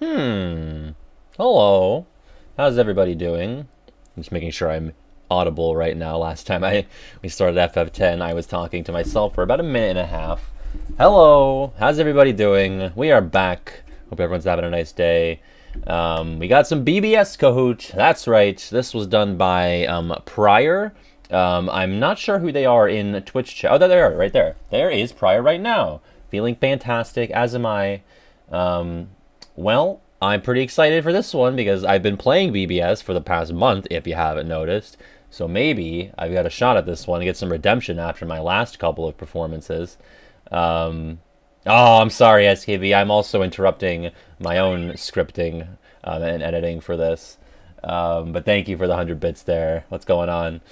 Hmm. Hello. How's everybody doing? I'm just making sure I'm audible right now. Last time we started FF10, I was talking to myself for about a minute and a half. Hello. How's everybody doing? We are back. Hope everyone's having a nice day. We got some BBS Kahoot. That's right. This was done by Prior. I'm not sure who they are in Twitch chat. Oh, there they are, right there. There is Prior right now. Feeling fantastic, as am I. Well, I'm pretty excited for this one because I've been playing BBS for the past month, if you haven't noticed. So maybe I've got a shot at this one to get some redemption after my last couple of performances. Oh, I'm sorry, SKB. I'm also interrupting my own scripting and editing for this. But thank you for the 100 bits there. What's going on?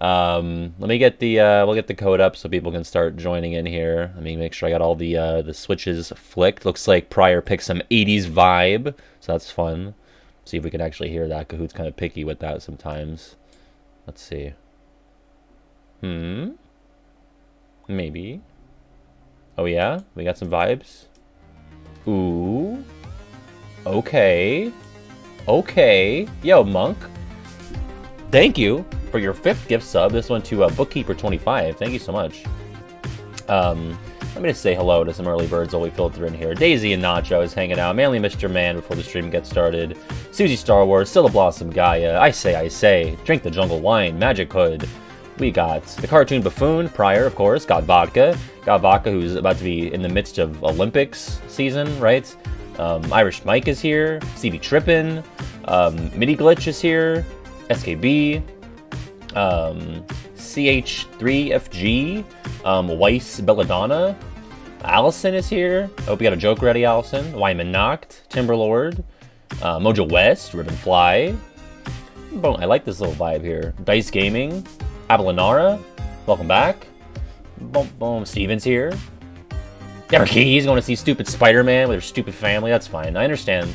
Let me get the we'll get the code up so people can start joining in here. Let me make sure I got all the switches flicked. Looks like Prior picked some 80s vibe, so that's fun. See if we can actually hear that. Kahoot's kind of picky with that sometimes. Let's see. Maybe. Oh yeah, we got some vibes. Ooh. Okay. Okay. Yo, Monk. Thank you for your 5th gift sub. This one to Bookkeeper25. Thank you so much. Let me just say hello to some early birds while we filter in here. Daisy and Nacho is hanging out. Manly Mr. Man before the stream gets started. Susie Star Wars, Still a Blossom Gaia. I say. Drink the jungle wine. Magic Hood. We got the cartoon buffoon, Prior, of course. Got Vodka. Got Vodka, who's about to be in the midst of Olympics season, right? Irish Mike is here. CB Trippin. MIDI Glitch is here. SKB. CH3FG. Weiss Belladonna. Allison is here. I hope you got a joke ready, Allison. Wyman Noct. Timberlord. Mojo West. Ribbon Fly. Boom, I like this little vibe here. Dice Gaming. Abelinara. Welcome back. Boom, boom. Steven's here. He's going to see stupid Spider-Man with her stupid family. That's fine. I understand.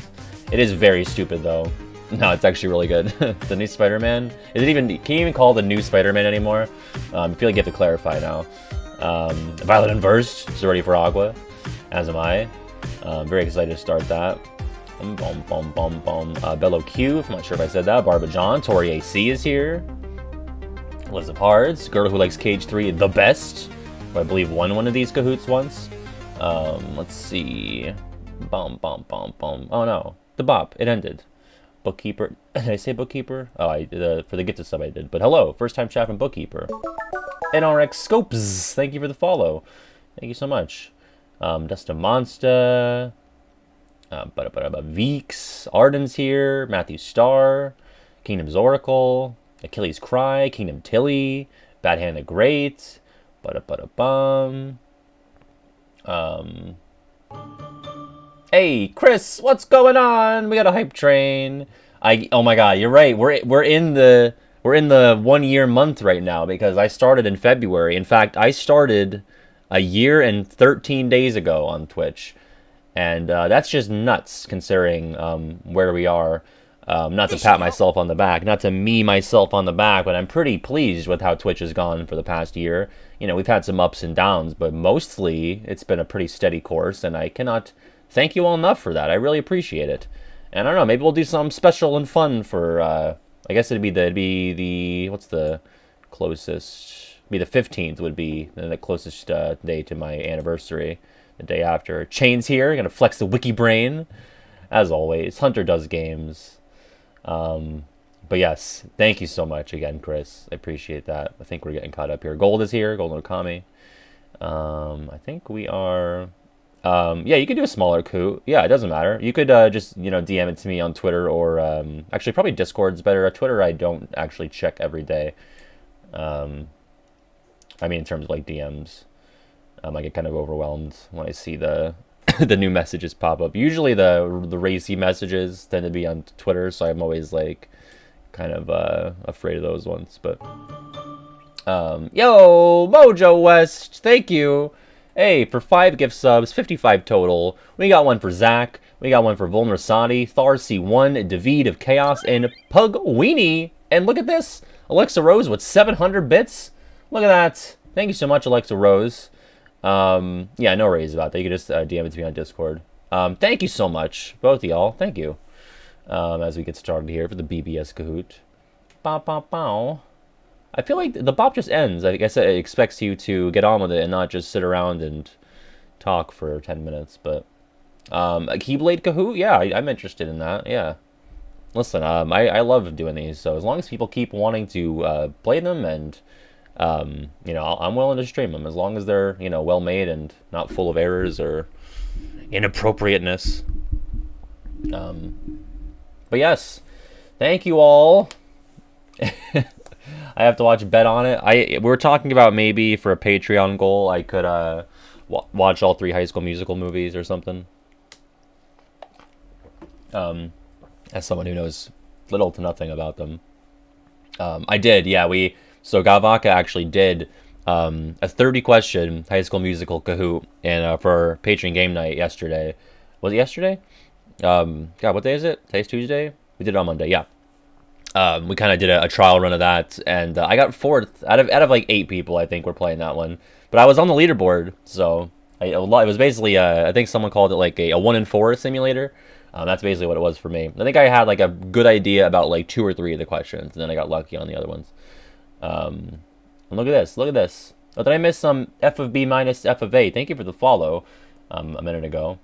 It is very stupid, though. No, it's actually really good. The new Spider-Man. Is it even? Can you even call it the new Spider-Man anymore? I feel like you have to clarify now. Violet and Verse is ready for Agua, as am I. Very excited to start that. Bello Q. I'm not sure if I said that. Barba John. Tori AC is here. Liz of Hearts. Girl who likes Cage 3 the best. Who I believe won one of these Kahoots once. Let's see. Oh no, the bop. It ended. Bookkeeper. Did I say Bookkeeper? Oh, for the gifted sub I did. But hello, first time chat from Bookkeeper. NRX Scopes, thank you for the follow. Thank you so much. Dustin Monsta. Veeks. Arden's here. Matthew Starr. Kingdom's Oracle. Achilles Cry. Kingdom Tilly. Bad Hand the Great. Hey, Chris, what's going on? We got a hype train. Oh my god, you're right. We're in the 1 year month right now because I started in February. In fact, I started a year and 13 days ago on Twitch. And that's just nuts considering where we are. Not to pat myself on the back, not to me myself on the back, but I'm pretty pleased with how Twitch has gone for the past year. You know, we've had some ups and downs, but mostly it's been a pretty steady course, and I cannot thank you all enough for that. I really appreciate it. And I don't know, maybe we'll do something special and fun for, I guess it'd be the, what's the closest? It'd be the 15th would be the closest day to my anniversary. The day after. Chain's here, gonna flex the wiki brain. As always, Hunter does games. But yes, thank you so much again, Chris. I appreciate that. I think we're getting caught up here. Gold is here, Golden Okami. I think we are... yeah, you could do a smaller coup. Yeah, it doesn't matter. You could just, DM it to me on Twitter or... actually, probably Discord's better. Twitter, I don't actually check every day. I mean, in terms of, like, DMs. I get kind of overwhelmed when I see the the new messages pop up. Usually the racy messages tend to be on Twitter, so I'm always, like, kind of afraid of those ones. But yo, Mojo West, thank you. Hey, for 5 gift subs, 55 total. We got one for Zach. We got one for Vulnerasati, Thar C1, David of Chaos, and Pug Weenie. And look at this, Alexa Rose with 700 bits. Look at that. Thank you so much, Alexa Rose. Yeah, no worries about that. You can just DM it to me on Discord. Thank you so much, both of y'all. Thank you. As we get started here for the BBS Kahoot. Bow, bow, bow. I feel like the bop just ends. I guess it expects you to get on with it and not just sit around and talk for 10 minutes. But a Keyblade Kahoot? Yeah, I'm interested in that. Yeah. Listen, I love doing these. So as long as people keep wanting to play them and, you know, I'm willing to stream them. As long as they're, you know, well made and not full of errors or inappropriateness. But yes, thank you all. I have to watch Bet on It. We were talking about maybe for a Patreon goal, I could watch all 3 High School Musical movies or something. As someone who knows little to nothing about them, I did. Yeah, so Gavaka actually did a 30-question High School Musical Kahoot, and for Patreon game night yesterday. Was it yesterday? God, what day is it? Today's Tuesday. We did it on Monday. Yeah. We kind of did a trial run of that, and I got 4th out of like 8 people. I think were playing that one, but I was on the leaderboard, so it was basically I think someone called it like a 1 in 4 simulator. That's basically what it was for me. I think I had like a good idea about like 2 or 3 of the questions, and then I got lucky on the other ones. And look at this. Look at this. Oh, did I miss some F of B minus F of A? Thank you for the follow a minute ago.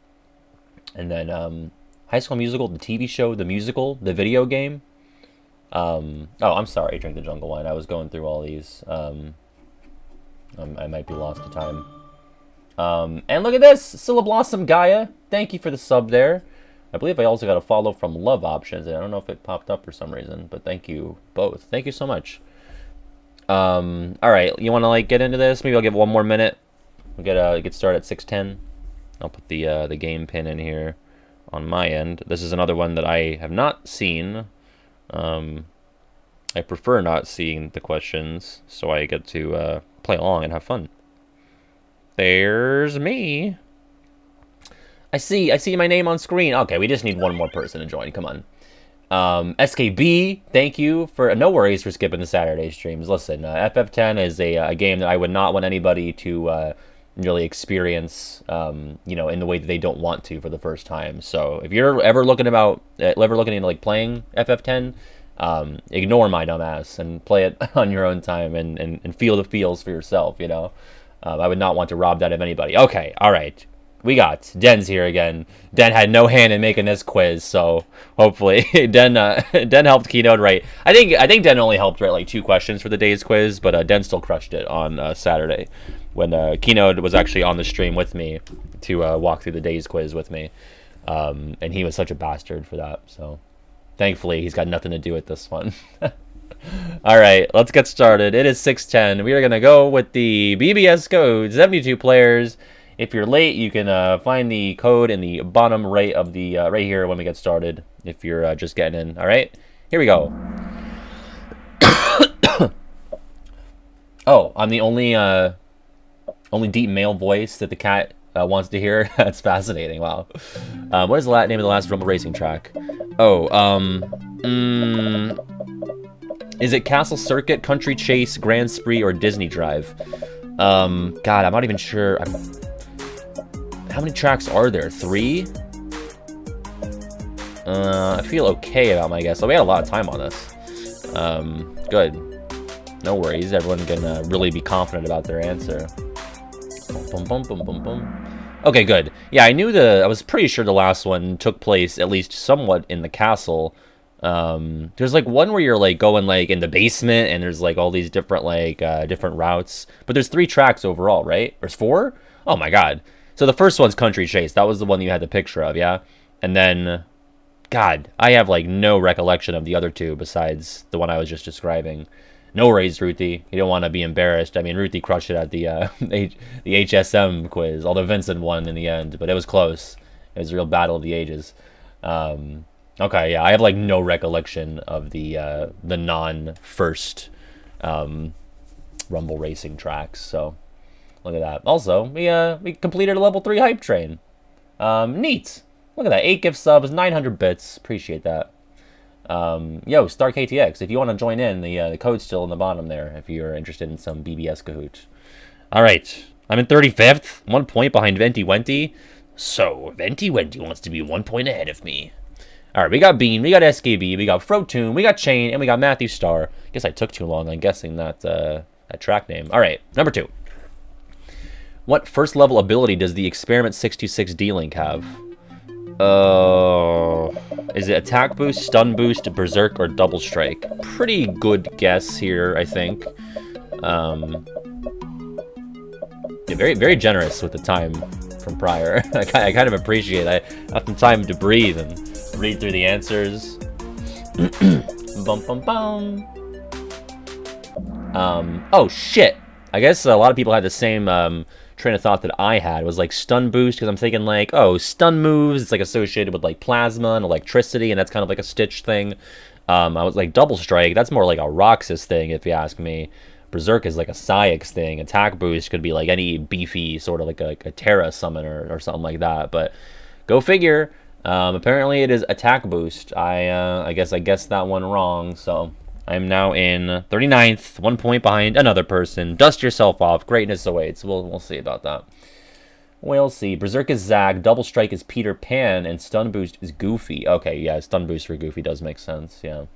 And then High School Musical, the TV show, the musical, the video game. Oh, I'm sorry, Drink the Jungle Wine. I was going through all these. I might be lost to time. And look at this, Scylla Blossom Gaia. Thank you for the sub there. I believe I also got a follow from Love Options, and I don't know if it popped up for some reason, but thank you both. Thank you so much. All right, you want to like get into this? Maybe I'll give it 1 more minute. We'll get started at 6:10. I'll put the game pin in here on my end. This is another one that I have not seen. I prefer not seeing the questions, so I get to play along and have fun. There's me. I see my name on screen. Okay, we just need 1 more person to join. Come on. SKB, thank you for no worries for skipping the Saturday streams. Listen, FF10 is a game that I would not want anybody to really experience, you know, in the way that they don't want to for the first time. So if you're ever looking into like playing FF10, ignore my dumb ass and play it on your own time and feel the feels for yourself. You know, I would not want to rob that of anybody. Okay, all right. We got Den's here again. Den had no hand in making this quiz, so hopefully Den helped Keynote write. I think Den only helped write like 2 questions for the day's quiz, but Den still crushed it on Saturday when Keynote was actually on the stream with me to walk through the day's quiz with me, and he was such a bastard for that. So thankfully he's got nothing to do with this one. All right, let's get started. It is 6:10. We are gonna go with the BBS code. 72 players. If you're late, you can find the code in the bottom right of the right here when we get started. If you're just getting in, all right. Here we go. Oh, I'm the only deep male voice that the cat wants to hear. That's fascinating. Wow. What is the name of the last Rumble Racing track? Oh, is it Castle Circuit, Country Chase, Grand Spree, or Disney Drive? God, I'm not even sure. How many tracks are there? 3? I feel okay about my guess. So we had a lot of time on this. Good. No worries. Everyone can really be confident about their answer. Boom, boom, boom, boom, boom. Okay, good. Yeah, I was pretty sure the last one took place at least somewhat in the castle. There's like one where you're like going like in the basement, and there's like all these different like different routes. But there's 3 tracks overall, right? There's 4? Oh my god. So the first one's Country Chase. That was the one you had the picture of, yeah? And then, God, I have like no recollection of the other 2 besides the one I was just describing. No worries, Ruthie. You don't want to be embarrassed. I mean, Ruthie crushed it at the HSM quiz, although Vincent won in the end, but it was close. It was a real battle of the ages. Okay, yeah, I have like no recollection of the non-first Rumble Racing tracks, so look at that. Also, we completed a level 3 hype train. Neat. Look at that. 8 gift subs, 900 bits. Appreciate that. Yo, Star KTX, if you want to join in, the code's still in the bottom there if you're interested in some BBS Kahoot. All right. I'm in 35th, 1 point behind Venti Wenti. So, Venti Wenty wants to be 1 point ahead of me. All right, we got Bean, we got SKB, we got Frotoon, we got Chain, and we got Matthew Starr. Guess I took too long on guessing that track name. All right, number 2. What first level ability does the Experiment 626 D-Link have? Is it Attack Boost, Stun Boost, Berserk, or Double Strike? Pretty good guess here, I think. Yeah, very, very generous with the time from prior. I kind of appreciate it. I have some time to breathe and read through the answers. Bum, bum, bum. Oh, shit. I guess a lot of people had the same train of thought that I had. It was like Stun Boost, because I'm thinking like, oh, stun moves, it's like associated with like plasma and electricity, and that's kind of like a Stitch thing. I was like, Double Strike, that's more like a Roxas thing, if you ask me. Berserk is like a Psyx thing. Attack Boost could be like any beefy sort of like a Terra summoner or something like that. But go figure. Apparently it is Attack Boost. I guess I guessed that one wrong. So I'm now in 39th, 1 point behind another person. Dust yourself off. Greatness awaits. We'll see about that. We'll see. Berserk is Zag, Double Strike is Peter Pan, and Stun Boost is Goofy. Okay, yeah, Stun Boost for Goofy does make sense. Yeah.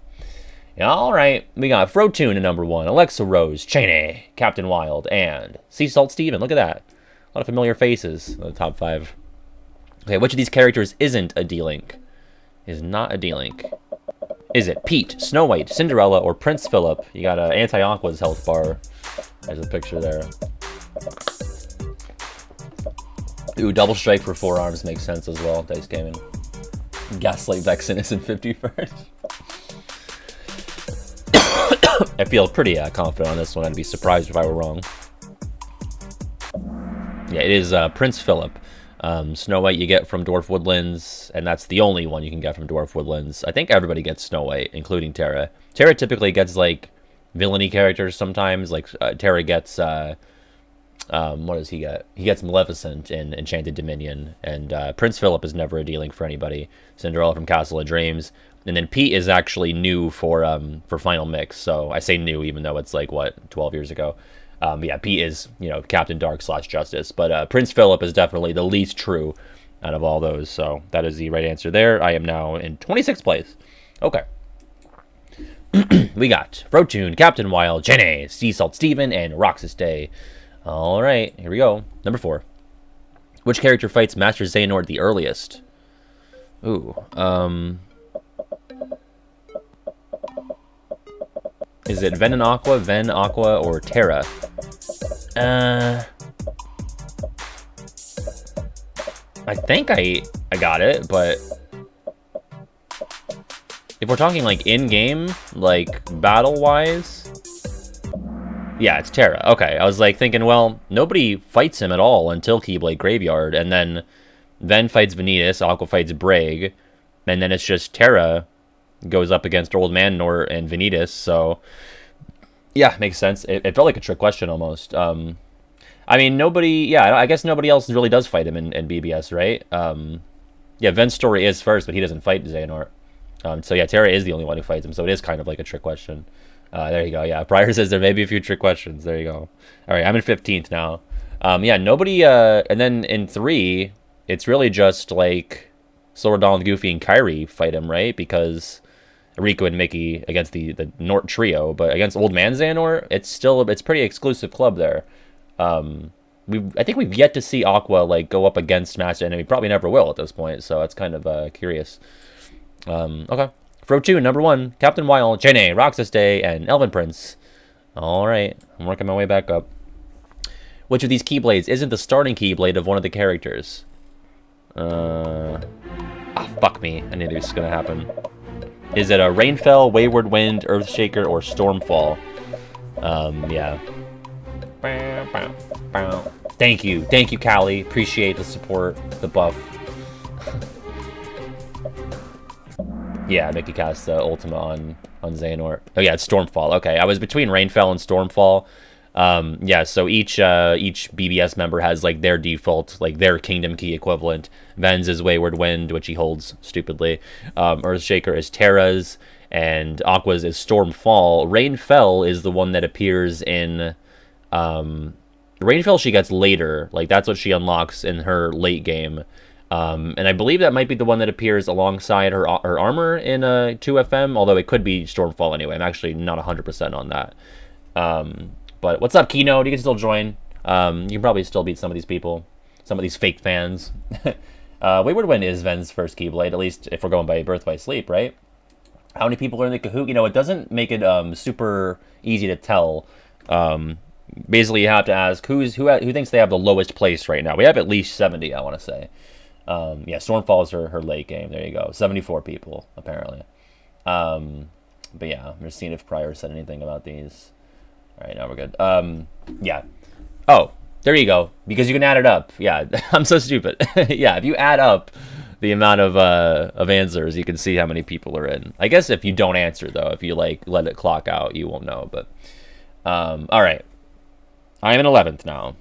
All right, we got Frotoon at number 1, Alexa Rose, Cheney, Captain Wild, and Sea Salt Steven. Look at that. A lot of familiar faces in the top 5. Okay, which of these characters isn't a D-Link? Is not a D-Link. Is it Pete, Snow White, Cinderella, or Prince Philip? You got Anti-Aqua's health bar. There's a picture there. Ooh, Double Strike for 4 arms makes sense as well. Dice Gaming. Gaslight Vexen is in 51st. I feel pretty confident on this one. I'd be surprised if I were wrong. Yeah, it is Prince Philip. Snow White you get from Dwarf Woodlands, and that's the only one you can get from Dwarf Woodlands. I think everybody gets Snow White, including Terra. Terra typically gets, like, villainy characters sometimes. Like, Terra gets, what does he get? He gets Maleficent in Enchanted Dominion, and Prince Philip is never a D-Link for anybody. Cinderella from Castle of Dreams. And then Pete is actually new for Final Mix, so I say new even though it's like, what, 12 years ago. Yeah, Pete is, you know, Captain Dark / Justice, but Prince Philip is definitely the least true out of all those, so that is the right answer there. I am now in 26th place. Okay. We got Frotoon, Captain Wild, Jenny, Sea Salt Steven, and Roxas Day. All right, here we go. Number 4. Which character fights Master Xehanort the earliest? Ooh, is it Ven and Aqua, or Terra? I think I got it, but if we're talking like in-game, like battle-wise, yeah, it's Terra. Okay, I was like thinking, well, nobody fights him at all until Keyblade Graveyard, and then Ven fights Vanitas, Aqua fights Braig, and then it's just Terra goes up against Old Man Nort and Vanitas, so yeah, makes sense. It felt like a trick question almost. I mean, I guess nobody else really does fight him in BBS, right? Yeah, Ven's story is first, but he doesn't fight Xehanort. So yeah, Terra is the only one who fights him, so it is kind of like a trick question. There you go, yeah. Pryor says there may be a few trick questions. There you go. All right, I'm in 15th now. Yeah, nobody, and then in 3, it's really just like Silver Dawn, Goofy, and Kairi fight him, right? Because Rico and Mickey against the Nort trio, but against Old Man Xehanort, it's pretty exclusive club there. I think we've yet to see Aqua like go up against Master Enemy. Probably never will at this point, so it's kind of curious. Okay, Frotoon number 1, Captain Wild, Jenny, Roxas Day, and Elven Prince. All right, I'm working my way back up. Which of these Keyblades isn't the starting Keyblade of one of the characters? Fuck me. I knew this was gonna happen. Is it a Rainfell, Wayward Wind, Earthshaker, or Stormfall? Yeah. Thank you, Callie. Appreciate the support, the buff. Yeah, Mickey cast Ultima on Xehanort. Oh yeah, it's Stormfall. Okay, I was between Rainfell and Stormfall. Yeah, so each BBS member has like their default, like their Kingdom Key equivalent. Ven's is Wayward Wind, which he holds stupidly. Earthshaker is Terra's, and Aqua's is Stormfall. Rainfell is the one that appears in Rainfell she gets later. Like that's what she unlocks in her late game. And I believe that might be the one that appears alongside her armor in 2FM, although it could be Stormfall anyway. I'm actually not 100% on that. But what's up, Keynote? You can still join. You can probably still beat some of these people, some of these fake fans. Wayward Wind is Ven's first Keyblade, at least if we're going by Birth by Sleep, right? How many people are in the Kahoot? You know, it doesn't make it super easy to tell. Basically, you have to ask who thinks they have the lowest place right now. We have at least 70, I want to say. Yeah, Stormfall is her late game. There you go. 74 people, apparently. But yeah, I'm just seeing if Pryor said anything about these. All right, now we're good. Yeah. Oh, there you go. Because you can add it up. Yeah, I'm so stupid. Yeah, if you add up the amount of answers, you can see how many people are in. I guess if you don't answer, though, if you, like, let it clock out, you won't know. But, all right. I'm in 11th now.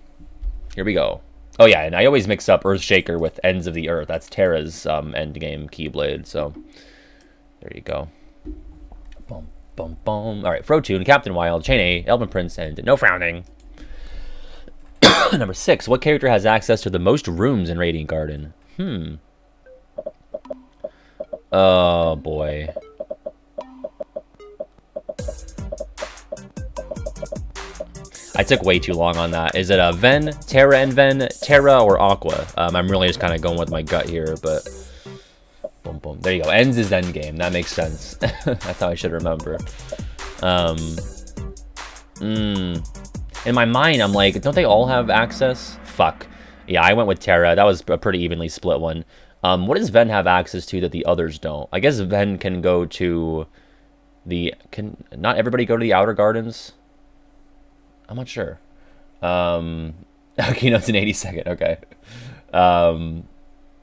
Here we go. Oh, yeah, and I always mix up Earthshaker with Ends of the Earth. That's Terra's endgame Keyblade, so there you go. Boom, boom, boom. All right, Frotune, Captain Wild, Chain A, Elven Prince, and No Frowning. Number 6, what character has access to the most rooms in Radiant Garden? Oh, boy. I took way too long on that. Is it a Ven, Terra and Ven, Terra, or Aqua? I'm really just kind of going with my gut here, but... Boom, boom. There you go. Ends is endgame. That makes sense. That's how I should remember. In my mind, I'm like, don't they all have access? Fuck. Yeah, I went with Terra. That was a pretty evenly split one. What does Ven have access to that the others don't? I guess Ven can go to the... Can not everybody go to the Outer Gardens? I'm not sure. Okay, no, it's an 82nd. Okay.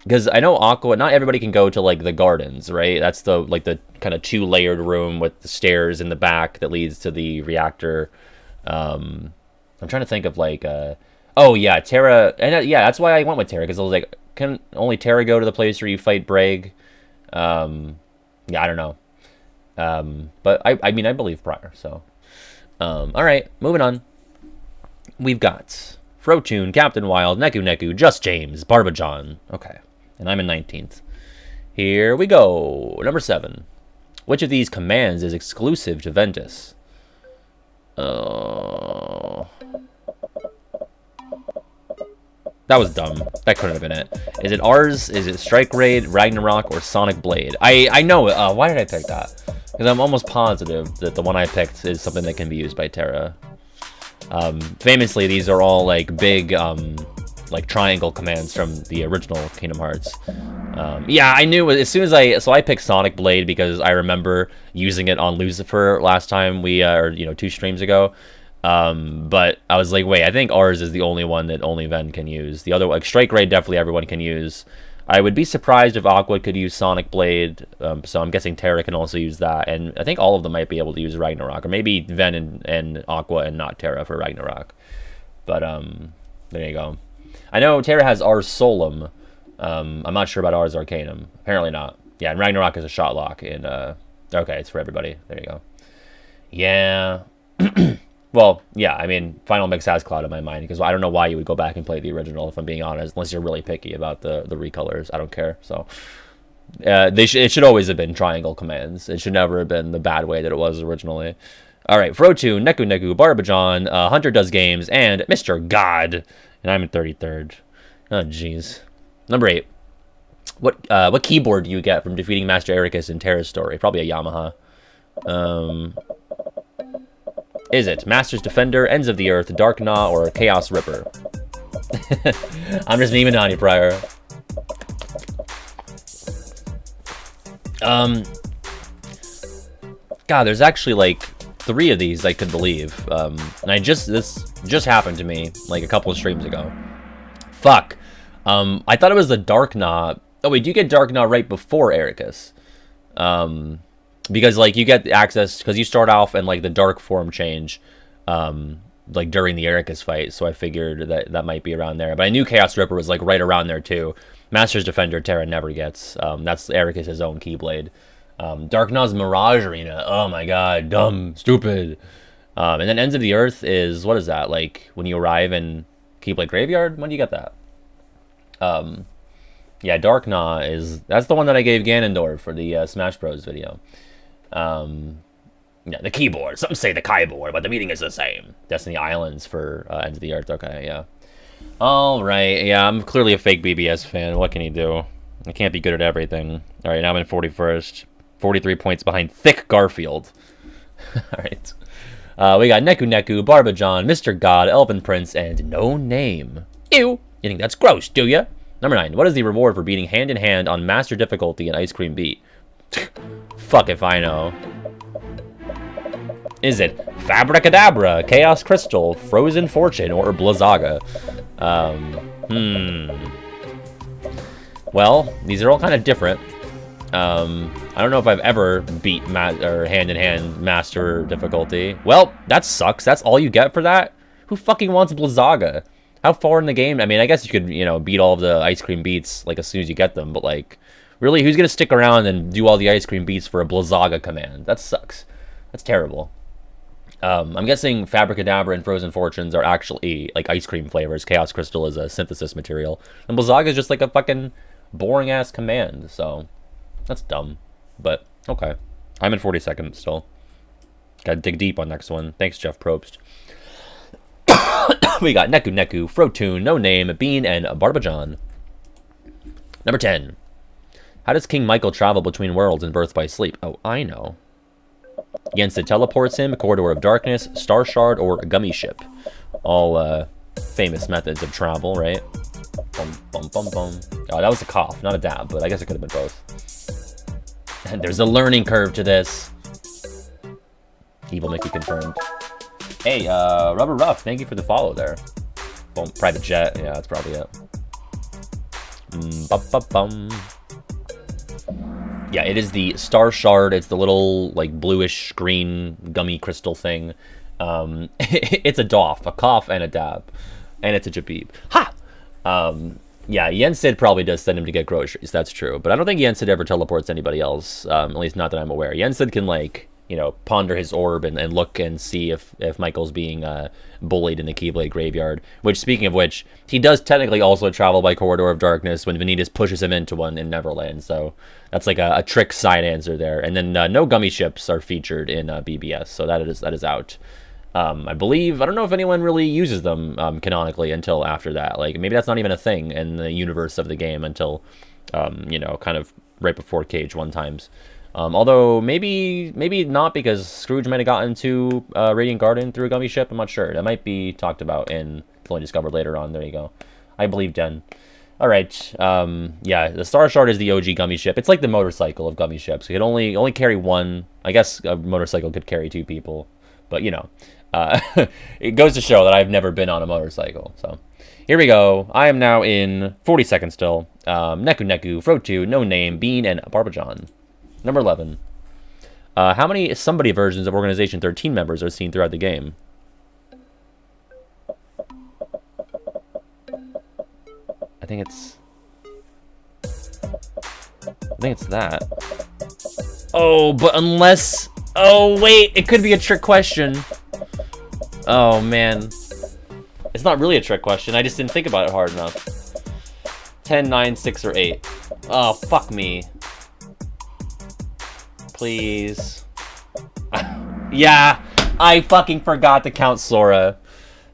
Because I know Aqua, not everybody can go to, like, the gardens, right? That's the, like, the kind of 2-layered room with the stairs in the back that leads to the reactor. I'm trying to think of, like, oh, yeah, Terra, and yeah, that's why I went with Terra, because I was like, can only Terra go to the place where you fight Braig? Yeah, I don't know. But I mean, I believe Pryor, so. All right, moving on. We've got Frotune, Captain Wild, Neku, Just James, Barbajon. Okay, and I'm in 19th. Here we go. Number 7. Which of these commands is exclusive to Ventus? That was dumb. That couldn't have been it. Is it ours? Is it Strike Raid, Ragnarok, or Sonic Blade? I know it. Why did I pick that? Because I'm almost positive that the one I picked is something that can be used by Terra. Famously, these are all like big, like triangle commands from the original Kingdom Hearts. Yeah, I knew as soon as I picked Sonic Blade because I remember using it on Lucifer last time or 2 streams ago. But I was like, wait, I think ours is the only one that only Ven can use. The other, like Strike Raid, definitely everyone can use. I would be surprised if Aqua could use Sonic Blade, so I'm guessing Terra can also use that, and I think all of them might be able to use Ragnarok, or maybe Ven and Aqua and not Terra for Ragnarok. But there you go. I know Terra has Ars Solum. I'm not sure about Ars Arcanum. Apparently not. Yeah, and Ragnarok is a shot lock. In okay, it's for everybody. There you go. Yeah. Well, yeah, I mean, Final Mix has Cloud in my mind, because I don't know why you would go back and play the original, if I'm being honest, unless you're really picky about the recolors. I don't care, so... it should always have been triangle commands. It should never have been the bad way that it was originally. Alright, Frotune, Neku, Barbajon, Hunter Does Games, and Mr. God. And I'm in 33rd. Oh, jeez. Number 8. What keyboard do you get from defeating Master Ericus in Terra's story? Probably a Yamaha. Is it Master's Defender, Ends of the Earth, Dark Gnaw, or Chaos Ripper? I'm just memeing on you, Pryor. God, there's actually like 3 of these I could believe. And this just happened to me like a couple of streams ago. Fuck. I thought it was the Dark Gnaw. Oh wait, do you get Dark Gnaw right before Ericus? Because like you get access because you start off in like the dark form change, like during the Ericus fight. So I figured that might be around there. But I knew Chaos Ripper was like right around there too. Master's Defender Terra never gets. That's Ericus' own Keyblade. Dark Gnaw's Mirage Arena. Oh my god, dumb, stupid. And then Ends of the Earth is, what is that? Like when you arrive in Keyblade Graveyard? When do you get that? Yeah, Darkgnaw that's the one that I gave Ganondorf for the Smash Bros. Video. Yeah, the keyboard. Some say the keyboard, but the meaning is the same. Destiny Islands for End of the Earth. Okay, yeah. All right, yeah, I'm clearly a fake BBS fan. What can you do? I can't be good at everything. All right, now I'm in 41st. 43 points behind Thick Garfield. All right. We got Neku Neku, Barbajon, Mr. God, Elven Prince, and No Name. Ew! You think that's gross, do ya? Number 9. What is the reward for beating hand-in-hand on Master Difficulty in Ice Cream Beat? Fuck if I know. Is it Fabricadabra, Chaos Crystal, Frozen Fortune, or Blizzaga? Well, these are all kind of different. I don't know if I've ever beat hand-in-hand Master Difficulty. Well, that sucks. That's all you get for that? Who fucking wants Blizzaga? How far in the game? I mean, I guess you could, beat all of the ice cream beats, like, as soon as you get them. But, like, really, who's going to stick around and do all the ice cream beats for a Blizzaga command? That sucks. That's terrible. I'm guessing Fabricadabra and Frozen Fortunes are actually, like, ice cream flavors. Chaos Crystal is a synthesis material. And Blizzaga is just, like, a fucking boring-ass command. So, that's dumb. But, okay. I'm in 42nd still. Gotta dig deep on next one. Thanks, Jeff Probst. We got Neku Neku, Frotoon, No Name, Bean, and Barbajon. Number 10. How does King Michael travel between worlds in Birth by Sleep? Oh, I know. Yensid teleports him, Corridor of Darkness, Star Shard, or Gummy Ship. All famous methods of travel, right? Bum, bum, bum, bum. Oh, that was a cough, not a dab, but I guess it could have been both. And there's a learning curve to this. Evil Mickey confirmed. Hey, Rubber Ruff, thank you for the follow there. Boom, Private Jet, yeah, that's probably it. Bum. Yeah, it is the Star Shard. It's the little, like, bluish green gummy crystal thing. It's a doff, a cough, and a dab. And it's a Jabib. Ha! Yeah, Yensid probably does send him to get groceries, that's true. But I don't think Yensid ever teleports anybody else, at least not that I'm aware. Yensid can, like, ponder his orb and look and see if Michael's being bullied in the Keyblade graveyard. Which, speaking of which, he does technically also travel by Corridor of Darkness when Vanitas pushes him into one in Neverland. So that's like a trick side answer there. And then no gummy ships are featured in BBS, so that is out. I believe, I don't know if anyone really uses them canonically until after that. Like, maybe that's not even a thing in the universe of the game until, kind of right before Cage 1 times. Although maybe not, because Scrooge might have gotten to Radiant Garden through a gummy ship. I'm not sure. That might be talked about in Fully Discovered later on. There you go. I believe Den. All right. Yeah, the Star Shard is the OG gummy ship. It's like the motorcycle of gummy ships. It can only carry one. I guess a motorcycle could carry 2 people, but it goes to show that I've never been on a motorcycle. So here we go. I am now in 42nd still. Neku Neku, Frotu, No Name, Bean, and Barbajon. Number 11. How many somebody versions of Organization 13 members are seen throughout the game? I think it's that. Oh, but unless... Oh, wait, it could be a trick question. Oh, man. It's not really a trick question. I just didn't think about it hard enough. 10, 9, 6, or 8. Oh, fuck me. Please. Yeah, I fucking forgot to count Sora.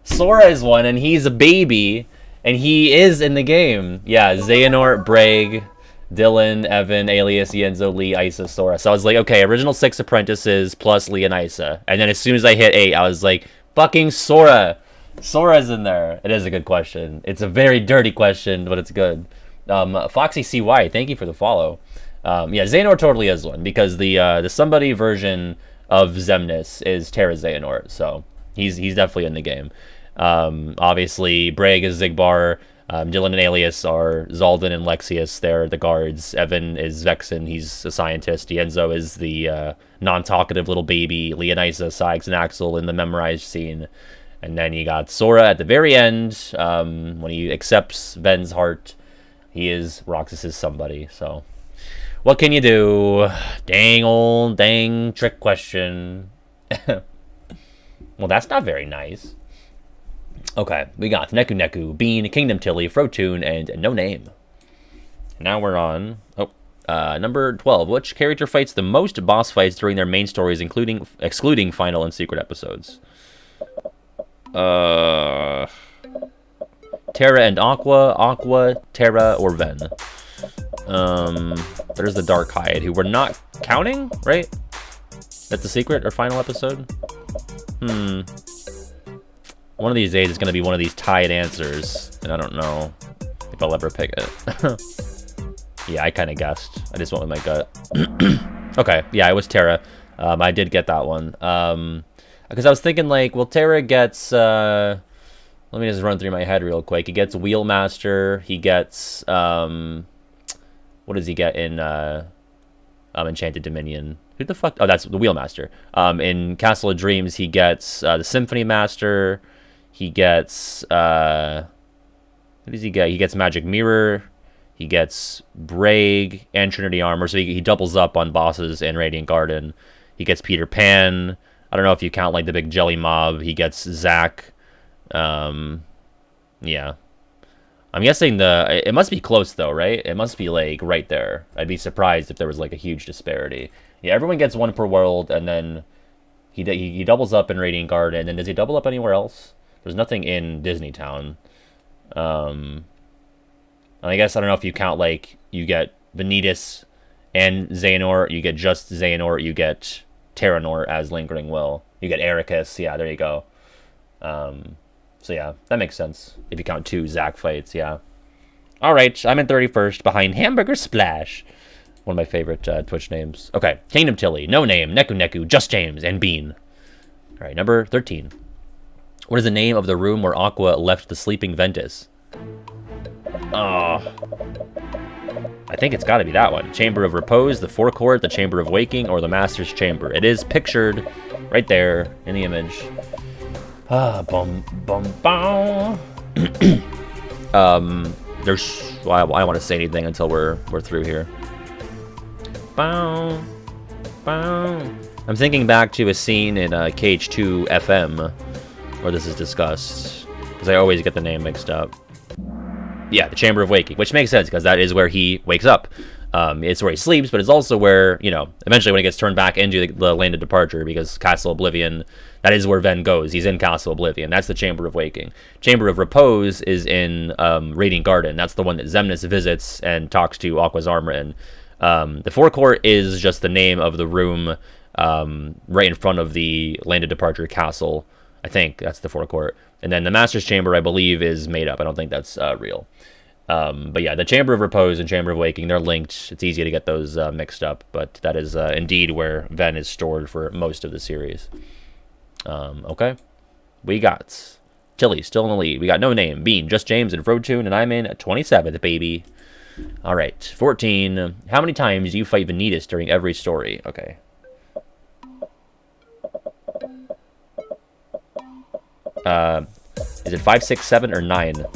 Sora is one, and he's a baby, and he is in the game. Yeah, Xehanort, Bragg, Dylan, Evan, Alias, Yenzo, Lee, Isa, Sora. So I was like, okay, original 6 apprentices plus Lee and Isa. And then as soon as I hit 8, I was like, fucking Sora. Sora's in there. It is a good question. It's a very dirty question, but it's good. Foxy CY, thank you for the follow. Yeah, Xehanort totally is one, because the somebody version of Xemnas is Terra Xehanort, so he's definitely in the game. Obviously, Bragg is Xigbar, Dylan and Alias are Zaldin and Lexius, they're the guards. Evan is Vexen, he's a scientist. Yenzo is the non-talkative little baby. Leonisa, Sykes, and Axel in the memorized scene. And then you got Sora at the very end, when he accepts Ven's heart. He is Roxas's somebody, so... What can you do? Dang trick question. Well, that's not very nice. Okay, we got Neku Neku, Bean, Kingdom Tilly, Frotoon, and No Name. Now we're on... Oh, number 12. Which character fights the most boss fights during their main stories, excluding final and secret episodes? Terra and Aqua, Terra, or Ven. There's the Dark Hide, who we're not counting, right? That's the secret or final episode? One of these days is going to be one of these tied answers, and I don't know if I'll ever pick it. Yeah, I kind of guessed. I just went with my gut. Okay, yeah, it was Terra. I did get that one. Because I was thinking, like, well, Terra gets... let me just run through my head real quick. He gets Wheelmaster. He gets... what does he get in Enchanted Dominion? Who the fuck? Oh, that's the Wheelmaster. In Castle of Dreams, he gets the Symphony Master. He gets... what does he get? He gets Magic Mirror. He gets Braig and Trinity Armor, so he doubles up on bosses in Radiant Garden. He gets Peter Pan. I don't know if you count, like, the big jelly mob. He gets Zack. Yeah. I'm guessing it must be close, though, right? It must be, like, right there. I'd be surprised if there was, like, a huge disparity. Yeah, everyone gets one per world, and then he doubles up in Radiant Garden. And then does he double up anywhere else? There's nothing in Disney Town. And I guess, I don't know if you count, like, you get Vanitas and Xehanort, you get just Xehanort, you get Terranort as Lingering Will, you get Ericus, yeah, there you go. So yeah, that makes sense, if you count 2 Zack fights, yeah. Alright, I'm in 31st, behind Hamburger Splash, one of my favorite Twitch names. Okay, Kingdom Tilly, No Name, Neku Neku, Just James, and Bean. Alright, number 13. What is the name of the room where Aqua left the sleeping Ventus? Oh, I think it's got to be that one. Chamber of Repose, the Forecourt, the Chamber of Waking, or the Master's Chamber. It is pictured right there in the image. Bum, bum, bum. Well, I don't want to say anything until we're through here. Bow, bow. I'm thinking back to a scene in KH2 FM where this is discussed, because I always get the name mixed up. Yeah, the Chamber of Waking, which makes sense, because that is where he wakes up. It's where he sleeps, but it's also where, you know, eventually when he gets turned back into the Land of Departure, because Castle Oblivion, that is where Ven goes. He's in Castle Oblivion. That's the Chamber of Waking. Chamber of Repose is in Radiant Garden. That's the one that Xemnas visits and talks to Aqua's armor in. The Forecourt is just the name of the room right in front of the Land of Departure castle. I think that's the Forecourt. And then the Master's Chamber, I believe, is made up. I don't think that's real. But yeah, the Chamber of Repose and Chamber of Waking, they're linked. It's easy to get those mixed up, but that is indeed where Ven is stored for most of the series. Okay. We got Tilly still in the lead. We got No Name, Bean, Just James, and Frotoon, and I'm in at 27th, baby. All right, 14. How many times do you fight Vanitas during every story? Okay. Is it 5, 6, 7, or 9?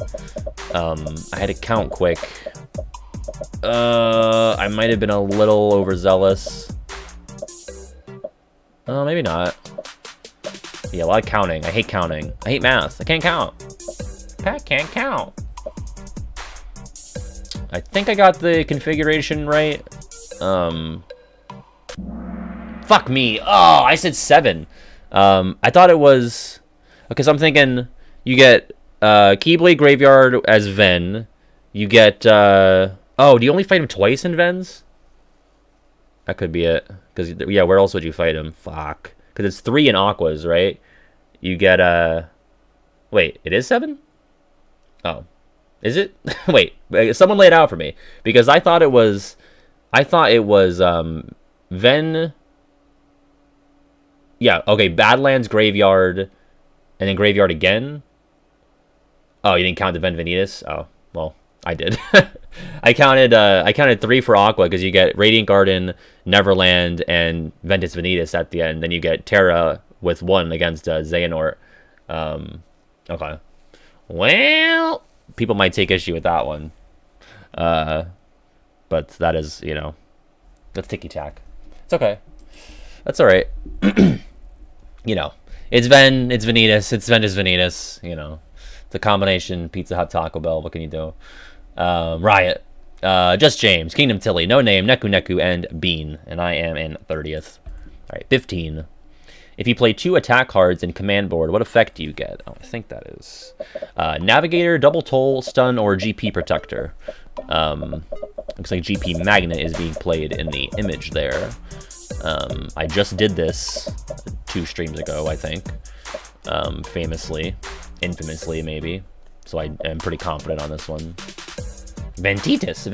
I had to count quick. I might have been a little overzealous. Maybe not. Yeah, a lot of counting. I hate counting. I hate math. I can't count. I can't count. I think I got the configuration right. Fuck me. Oh, I said 7. I thought it was... Okay, so I'm thinking you get Keyblade Graveyard as Ven. You get... Oh, do you only fight him twice in Vens? That could be it. Because, yeah, where else would you fight him? Fuck. Because it's 3 in Aquas, right? You get... Wait, it is 7? Oh. Is it? Wait, someone lay it out for me. Because I thought it was... Ven... Yeah, okay, Badlands, Graveyard... And then Graveyard again? Oh, you didn't count the Ven Vanitas? Oh, well, I did. I counted 3 for Aqua, because you get Radiant Garden, Neverland, and Ventus Vanitas at the end. Then you get Terra with 1 against Xehanort. Okay. Well, people might take issue with that one. But that is, you know, that's ticky-tack. It's okay. That's alright. You know. It's Ven, it's Vanitas, it's Ventus Vanitas, you know. It's a combination Pizza Hut, Taco Bell, what can you do? Riot. Just James, Kingdom Tilly, No Name, Neku Neku, and Bean. And I am in 30th. All right, 15. If you play 2 attack cards in command board, what effect do you get? Oh, I think that is Navigator, Double Toll, Stun, or GP Protector. Looks like GP Magnet is being played in the image there. I just did this 2 streams ago, I think. Famously. Infamously, maybe. So I am pretty confident on this one. Ventitus.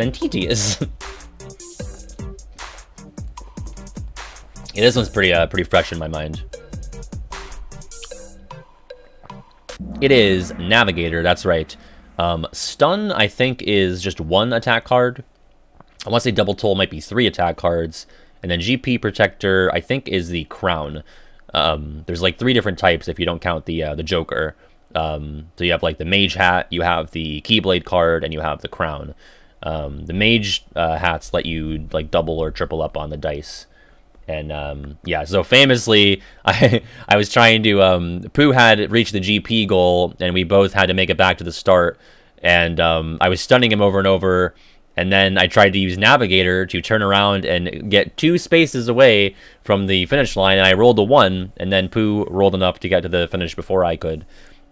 Yeah, this one's pretty fresh in my mind. It is Navigator, that's right. Stun, I think, is just 1 attack card. I want to say Double Toll might be 3 attack cards. And then GP Protector, I think, is the Crown. There's like 3 different types if you don't count the Joker. So you have like the Mage Hat, you have the Keyblade card, and you have the Crown. The Mage hats let you like double or triple up on the dice. And yeah, so famously, I was trying to Pooh had reached the GP goal, and we both had to make it back to the start. And I was stunning him over and over, and then I tried to use Navigator to turn around and get 2 spaces away from the finish line, and I rolled a 1, and then Pooh rolled enough to get to the finish before I could.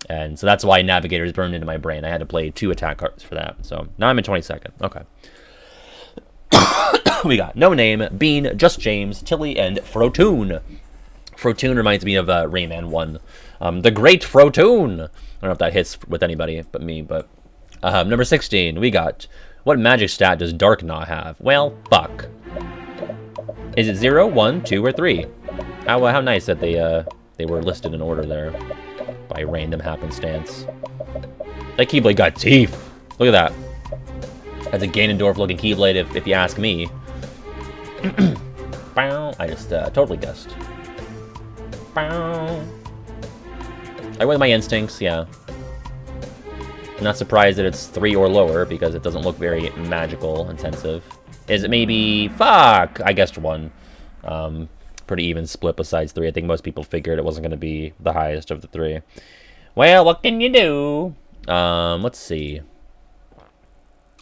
And so that's why Navigator is burned into my brain. I had to play 2 attack cards for that. So now I'm in 22nd. Okay. We got No Name, Bean, Just James, Tilly, and Frotoon. Frotoon reminds me of Rayman 1. The Great Frotoon. I don't know if that hits with anybody but me, but... number 16, we got... What magic stat does Dark Knot have? Well, fuck. Is it 0, 1, 2, or 3? How nice that they were listed in order there. By random happenstance. That Keyblade got teeth. Look at that. That's a Ganondorf-looking Keyblade, if you ask me. I just totally guessed. I went with my instincts, yeah. I'm not surprised that it's 3 or lower, because it doesn't look very magical intensive. Is it maybe... Fuck! I guessed 1. Pretty even split besides 3. I think most people figured it wasn't going to be the highest of the 3. Well, what can you do? Let's see.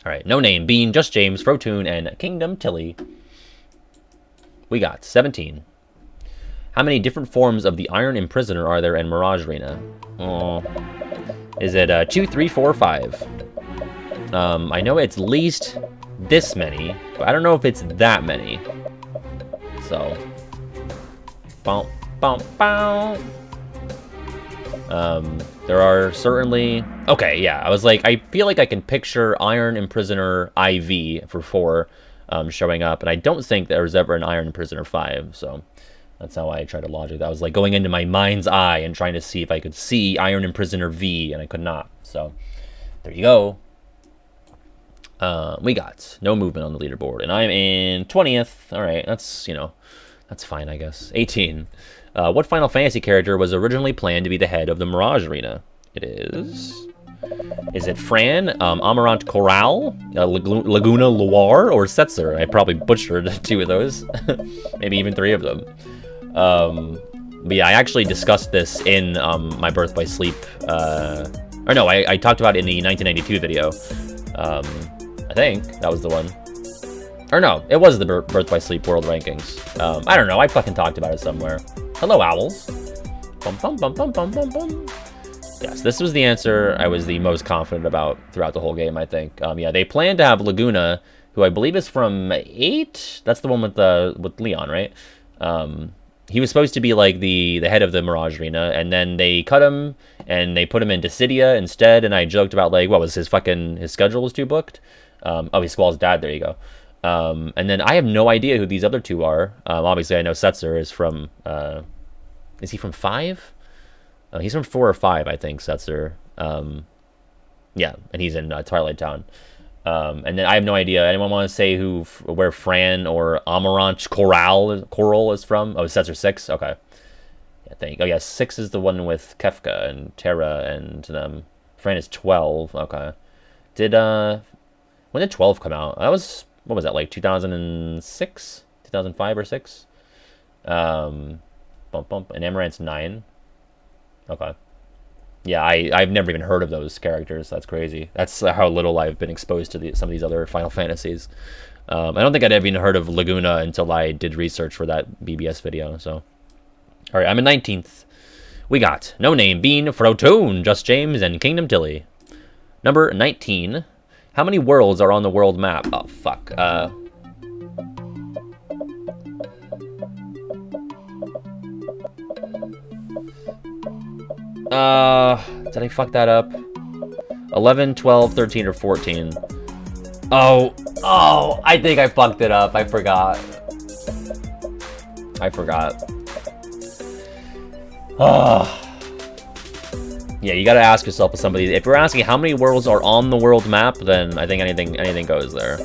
Alright, No Name, Bean, Just James, Frotoon, and Kingdom Tilly. We got 17. How many different forms of the Iron Imprisoner are there in Mirage Arena? Is it 2, 3, 4, 5? I know it's least this many, but I don't know if it's that many. So... Bow, bow, bow. There are certainly... Okay, yeah, I was like, I feel like I can picture Iron Imprisoner IV for 4 showing up, and I don't think there was ever an Iron Imprisoner 5, so that's how I try to logic that. I was like going into my mind's eye and trying to see if I could see Iron Imprisoner V, and I could not, so there you go. We got no movement on the leaderboard, and I'm in 20th. Alright, that's, you know, that's fine, I guess. 18. What Final Fantasy character was originally planned to be the head of the Mirage Arena? It is... Is it Fran, Amarant Corral, Laguna Loire, or Setzer? I probably butchered 2 of those. Maybe even 3 of them. But yeah, I actually discussed this in my Birth by Sleep... or no, I talked about it in the 1992 video. I think that was the one. Or no, it was the Birth by Sleep World Rankings. I don't know, I fucking talked about it somewhere. Hello, owls. Bum, bum, bum, bum, bum, bum, bum. Yes, this was the answer I was the most confident about throughout the whole game, I think. Yeah, they plan to have Laguna, who I believe is from 8? That's the one with Leon, right? He was supposed to be like the head of the Mirage Arena, and then they cut him, and they put him in Dissidia instead, and I joked about, like, what was his schedule was too booked? Oh, he's Squall's dad, there you go. And then I have no idea who these other 2 are. Obviously, I know Setzer is from... is he from 5? He's from 4 or 5, I think, Setzer. Yeah, and he's in Twilight Town. And then I have no idea. Anyone want to say where Fran or Amarant Coral is from? Oh, Setzer 6? Okay. I think. Oh, yeah, 6 is the one with Kefka and Terra and them. Fran is 12. Okay. When did 12 come out? That was... What was that, like 2006? 2005 or 6? And Amarant's 9. Okay. Yeah, I've never even heard of those characters. That's crazy. That's how little I've been exposed to some of these other Final Fantasies. I don't think I'd ever even heard of Laguna until I did research for that BBS video. So, all right, I'm in 19th. We got No Name, Bean, Frotoon, Just James, and Kingdom Tilly. Number 19. How many worlds are on the world map? Oh, fuck. Did I fuck that up? 11, 12, 13, or 14? Oh, I think I fucked it up. I forgot. Yeah, you gotta ask yourself with some of these. If you're asking how many worlds are on the world map, then I think anything goes there.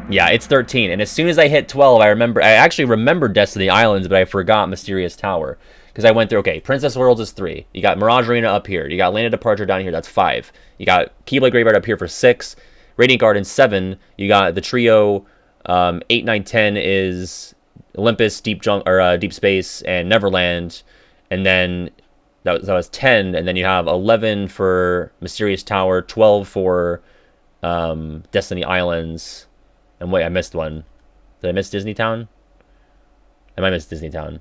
Yeah, it's 13. And as soon as I hit 12, I actually remembered Destiny Islands, but I forgot Mysterious Tower. Because I went through, okay, Princess Worlds is 3. You got Mirage Arena up here. You got Land of Departure down here. That's 5. You got Keyblade Graveyard up here for 6. Radiant Garden, 7. You got the trio, 8, 9, 10 is Olympus, Deep Space, and Neverland. And then that was 10. And then you have 11 for Mysterious Tower, 12 for Destiny Islands. And wait, I missed one. Did I miss Disney Town? I might miss Disney Town.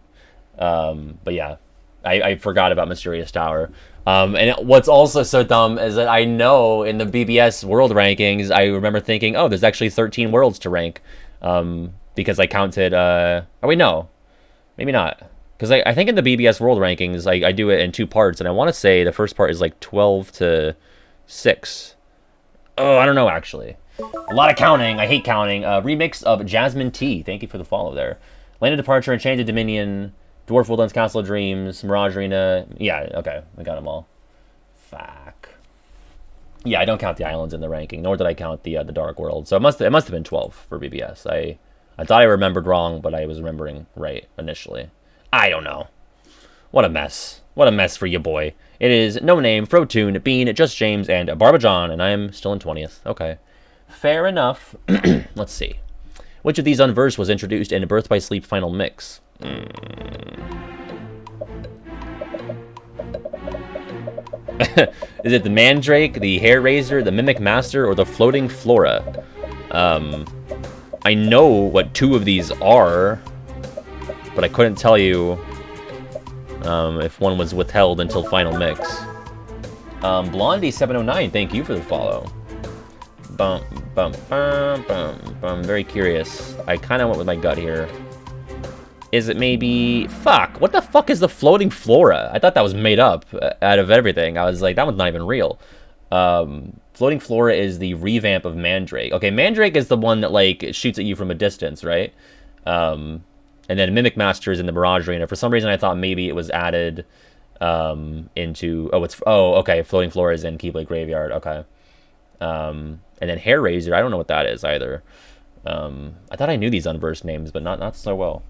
But yeah, I forgot about Mysterious Tower. And what's also so dumb is that I know in the BBS world rankings, I remember thinking, oh, there's actually 13 worlds to rank. Because I counted, oh wait, no, maybe not. Because I think in the BBS world rankings, I do it in 2 parts. And I want to say the first part is like 12 to 6. Oh, I don't know, actually. A lot of counting. I hate counting. Remix of Jasmine T. Thank you for the follow there. Land of Departure, Enchanted Dominion, Dwarf Wildlands, Castle of Dreams, Mirage Arena. Yeah, okay. We got them all. Fuck. Yeah, I don't count the islands in the ranking, nor did I count the Dark World. So it must have been 12 for BBS. I thought I remembered wrong, but I was remembering right initially. I don't know. What a mess. What a mess for you, boy. It is No Name, Frotoon, Bean, Just James, and Barbajon, and I am still in 20th. Okay. Fair enough. Let's see. Which of these unversed was introduced in Birth by Sleep Final Mix? Is it the Mandrake, the Hair Razor, the Mimic Master, or the Floating Flora? I know what 2 of these are, but I couldn't tell you if one was withheld until Final Mix. Blondie709, thank you for the follow. I'm very curious. I kind of went with my gut here. Is it maybe... Fuck, what the fuck is the Floating Flora? I thought that was made up out of everything. I was like, that one's not even real. Floating Flora is the revamp of Mandrake. Okay, Mandrake is the one that, like, shoots at you from a distance, right? And then Mimic Master is in the Mirage Arena. For some reason, I thought maybe it was added into... Oh, okay, Floating Flora is in Keyblade Graveyard. Okay. And then Hair Razor, I don't know what that is either. I thought I knew these unversed names, but not so well.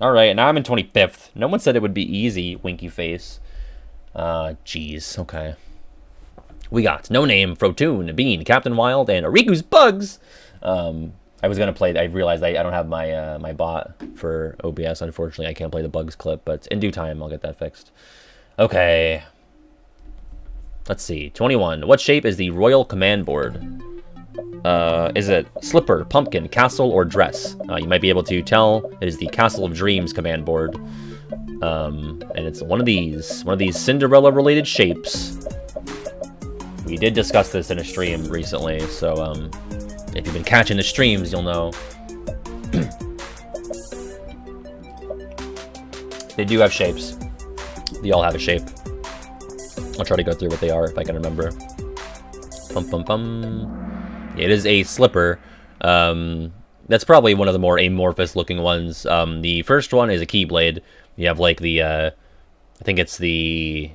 Alright, and now I'm in 25th. No one said it would be easy, winky face. Jeez, okay. We got No Name, Frotoon, Bean, Captain Wild, and Ariku's Bugs! I was gonna play, I realized I don't have my my bot for OBS, unfortunately. I can't play the Bugs clip, but in due time, I'll get that fixed. Okay. Let's see, 21. What shape is the Royal Command Board? Is it slipper, pumpkin, castle, or dress? You might be able to tell it is the Castle of Dreams command board. And it's one of these Cinderella-related shapes. We did discuss this in a stream recently, so if you've been catching the streams, you'll know. They do have shapes. They all have a shape. I'll try to go through what they are if I can remember. It is a slipper. That's probably one of the more amorphous looking ones. The first one is a Keyblade. You have like the, I think it's the,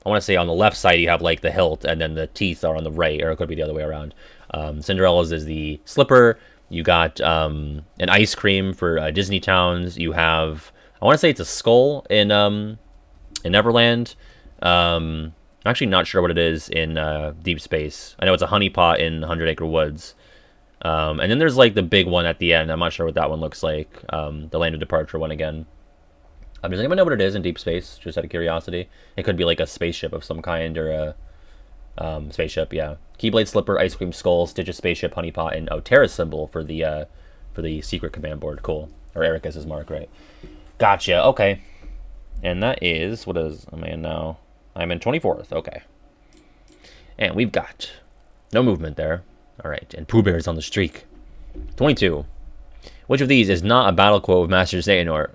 I want to say on the left side you have like the hilt, and then the teeth are on the right, or it could be the other way around. Cinderella's is the slipper. You got an ice cream for Disney Towns. You have, I want to say it's a skull in Neverland. I'm actually not sure what it is in Deep Space. I know it's a honey pot in 100 Acre Woods. And then there's like the big one at the end. I'm not sure what that one looks like. The Land of Departure one again. Does anyone know what it is in deep space? Just out of curiosity. It could be like a spaceship of some kind, or a spaceship, yeah. Keyblade, Slipper, Ice Cream, Skull, Stitch's Spaceship, Honeypot, and Terra symbol for the secret command board. Cool. Or Ericus's mark, right? Gotcha. Okay. And that is, what is, am I in now? I'm in 24th. Okay. And we've got no movement there. All right. And Pooh Bear's on the streak. 22. Which of these is not a battle quote of Master Xehanort?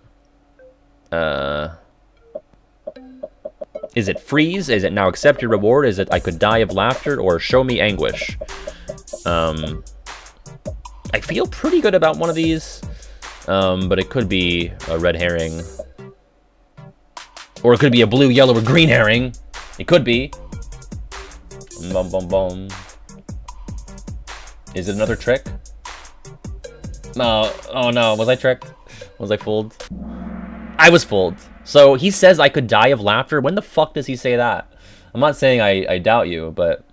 Is it freeze? Is it now accept your reward? Is it I could die of laughter? Or show me anguish? I feel pretty good about one of these. But it could be a red herring. Or it could be a blue, yellow, or green herring. It could be. Bum, bum, bum. Is it another trick? No. Oh no, was I tricked? Was I fooled? I was fooled. So he says I could die of laughter. When the fuck does he say that? I'm not saying I doubt you, but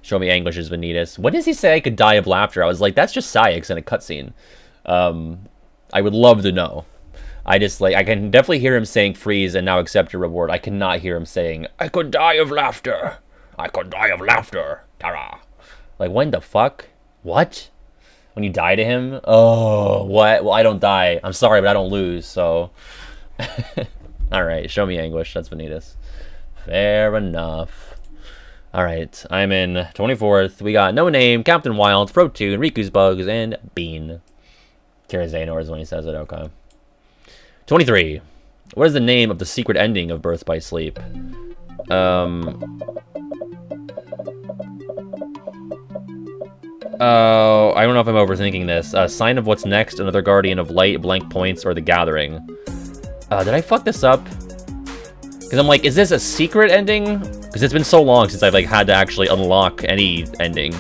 show me anguish is Vanitas. When does he say I could die of laughter? I was like, that's just Sayx in a cutscene. I would love to know. I just, like, I can definitely hear him saying freeze and now accept your reward. I cannot hear him saying, I could die of laughter. I could die of laughter. Tara. Like, when the fuck? What? When you die to him? Oh, what? Well, I don't die. I'm sorry, but I don't lose, so. Alright, show me anguish. That's Vanitas. Fair enough. Alright, I'm in 24th. We got No Name, Captain Wild, Frotoon, Riku's Bugs, and Bean. Terra Xehanort is when he says it, okay. 23. What is the name of the secret ending of Birth by Sleep? Oh, I don't know if I'm overthinking this. Sign of What's Next, Another Guardian of Light, Blank Points, or The Gathering. Did I fuck this up? Because I'm like, is this a secret ending? Because it's been so long since I've like had to actually unlock any ending.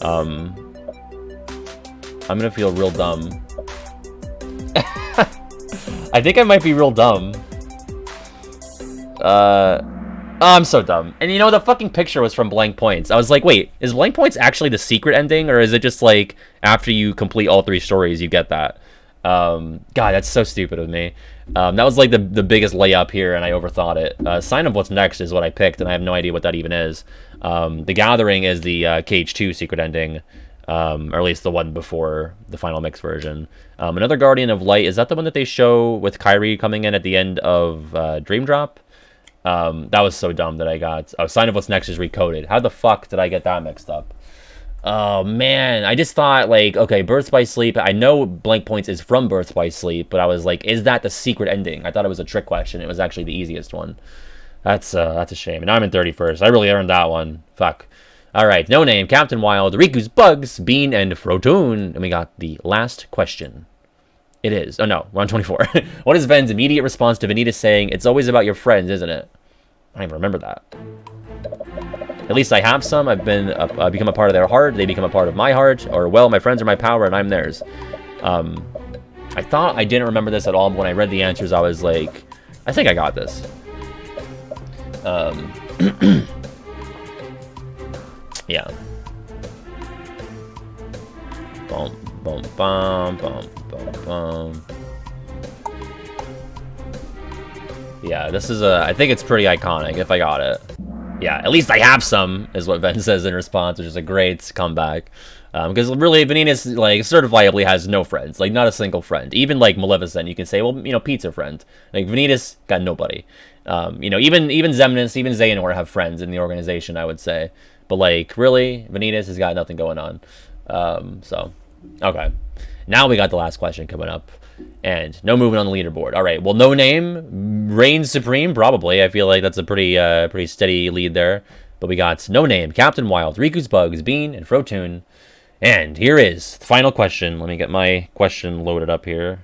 I'm gonna feel real dumb. I think I might be real dumb. Oh, I'm so dumb. And you know, the fucking picture was from Blank Points. I was like, wait, is Blank Points actually the secret ending? Or is it just like, after you complete all 3 stories, you get that? God, that's so stupid of me. That was like the biggest layup here, and I overthought it. Sign of What's Next is what I picked, and I have no idea what that even is. The Gathering is the KH2 secret ending. Or at least the one before the final mix version. Another Guardian of Light, is that the one that they show with Kyrie coming in at the end of Dream Drop? That was so dumb that I got... Oh, Sign of What's Next is recoded. How the fuck did I get that mixed up? Oh, man. I just thought, like, okay, Birth by Sleep. I know Blank Points is from Birth by Sleep, but I was like, is that the secret ending? I thought it was a trick question. It was actually the easiest one. That's a shame. And I'm in 31st. I really earned that one. Fuck. Alright, No Name, Captain Wild, Riku's Bugs, Bean, and Frotoon. And we got the last question. It is. Oh no, we're on 24. What is Ven's immediate response to Vanitas saying, it's always about your friends, isn't it? I don't even remember that. At least I have some. I've become a part of their heart. They become a part of my heart. Or, well, my friends are my power and I'm theirs. I thought I didn't remember this at all, but when I read the answers, I was like, I think I got this. Yeah. Bum, bum, bum, bum, bum, bum. Yeah, this is I think it's pretty iconic if I got it. Yeah, at least I have some, is what Ven says in response, which is a great comeback. Because really, Vanitas, like, certifiably has no friends. Like, not a single friend. Even, like, Maleficent, you can say, well, you know, Pete's a friend. Like, Vanitas got nobody. You know, even Xemnas, even Xehanort have friends in the organization, I would say. But, like, really, Vanitas has got nothing going on. So, okay. Now we got the last question coming up. And no movement on the leaderboard. All right, well, No Name reigns supreme, probably. I feel like that's a pretty steady lead there. But we got No Name, Captain Wild, Riku's Bugs, Bean, and Frotoon. And here is the final question. Let me get my question loaded up here.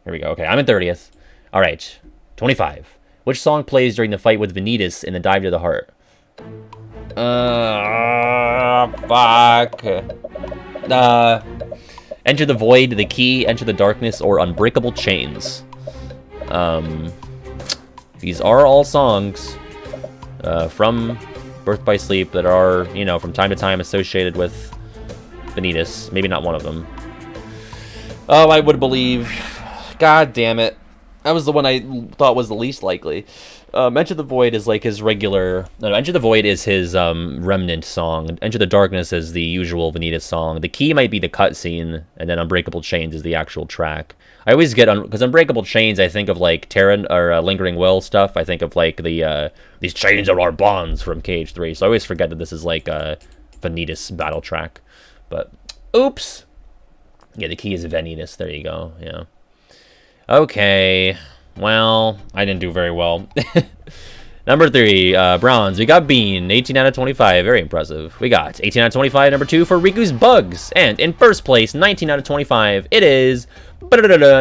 Here we go. Okay, I'm in 30th. All right, 25. Which song plays during the fight with Vanitas in the Dive to the Heart? Fuck. Enter the Void, The Key, Enter the Darkness, or Unbreakable Chains. These are all songs from Birth by Sleep that are, you know, from time to time associated with Vanitas. Maybe not one of them. Oh, I would believe. God damn it. That was the one I thought was the least likely. Enter the Void is like his regular. No, Enter the Void is his remnant song. Enter the Darkness is the usual Vanitas song. The key might be the cutscene, and then Unbreakable Chains is the actual track. I always get because Unbreakable Chains, I think of like Terran or Lingering Will stuff. I think of like the these chains are our bonds from KH3. So I always forget that this is like a Vanitas battle track. But oops. Yeah, the key is Vanitas. There you go. Yeah. Okay, well, I didn't do very well. Number 3, bronze. We got Bean, 18 out of 25. Very impressive. We got 18 out of 25, number 2 for Riku's Bugs. And in first place, 19 out of 25, it is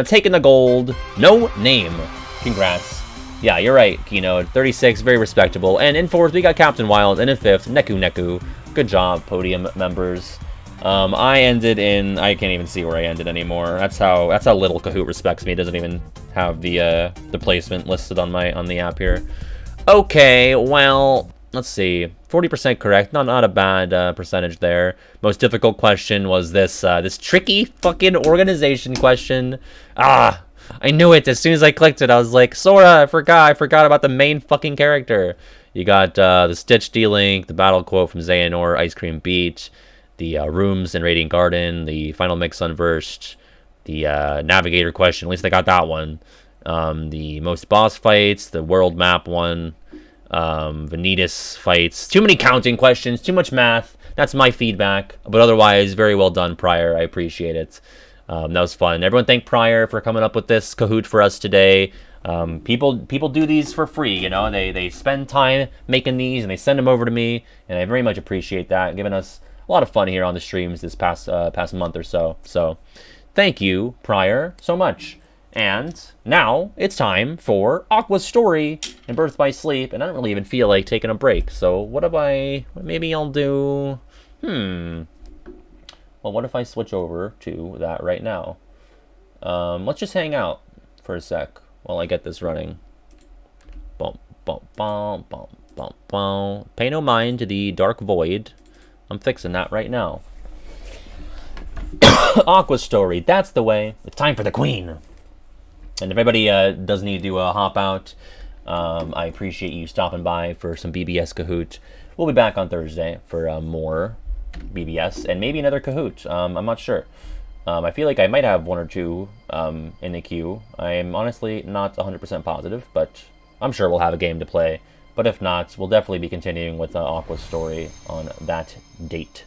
taking the gold. No name. Congrats. Yeah, you're right, Keynote. 36, very respectable. And in fourth, we got Captain Wild. And in fifth, Neku. Good job, podium members. I ended in, I can't even see where I ended anymore. That's how little Kahoot respects me. It doesn't even have the placement listed on the app here. Okay, well, let's see. 40% correct. Not a bad percentage there. Most difficult question was this tricky fucking organization question. Ah, I knew it as soon as I clicked it. I was like, Sora, I forgot about the main fucking character. You got the Stitch D-Link, the battle quote from Xehanort, Ice Cream Beach, the rooms in Radiant Garden, the final mix unversed, the navigator question. At least I got that one. The most boss fights, the world map one, Vanitas fights. Too many counting questions, too much math. That's my feedback. But otherwise, very well done, Pryor. I appreciate it. That was fun. Everyone thank Pryor for coming up with this Kahoot for us today. People do these for free, you know. They spend time making these and they send them over to me, and I very much appreciate that. Giving us a lot of fun here on the streams this past month or so. So, thank you, Pryor, so much. And now it's time for Aqua's story and Birth by Sleep, and I don't really even feel like taking a break. So maybe I'll do, well, what if I switch over to that right now? Let's just hang out for a sec while I get this running. Bum, bum, bum, bum, bum, bum. Pay no mind to the dark void. I'm fixing that right now. Aqua's story, that's the way. It's time for the queen. And if everybody does need to hop out, I appreciate you stopping by for some BBS Kahoot. We'll be back on Thursday for more BBS and maybe another Kahoot. I'm not sure. I feel like I might have one or two in the queue. I'm honestly not 100% positive, but I'm sure we'll have a game to play. But if not, we'll definitely be continuing with Aqua's story on that date.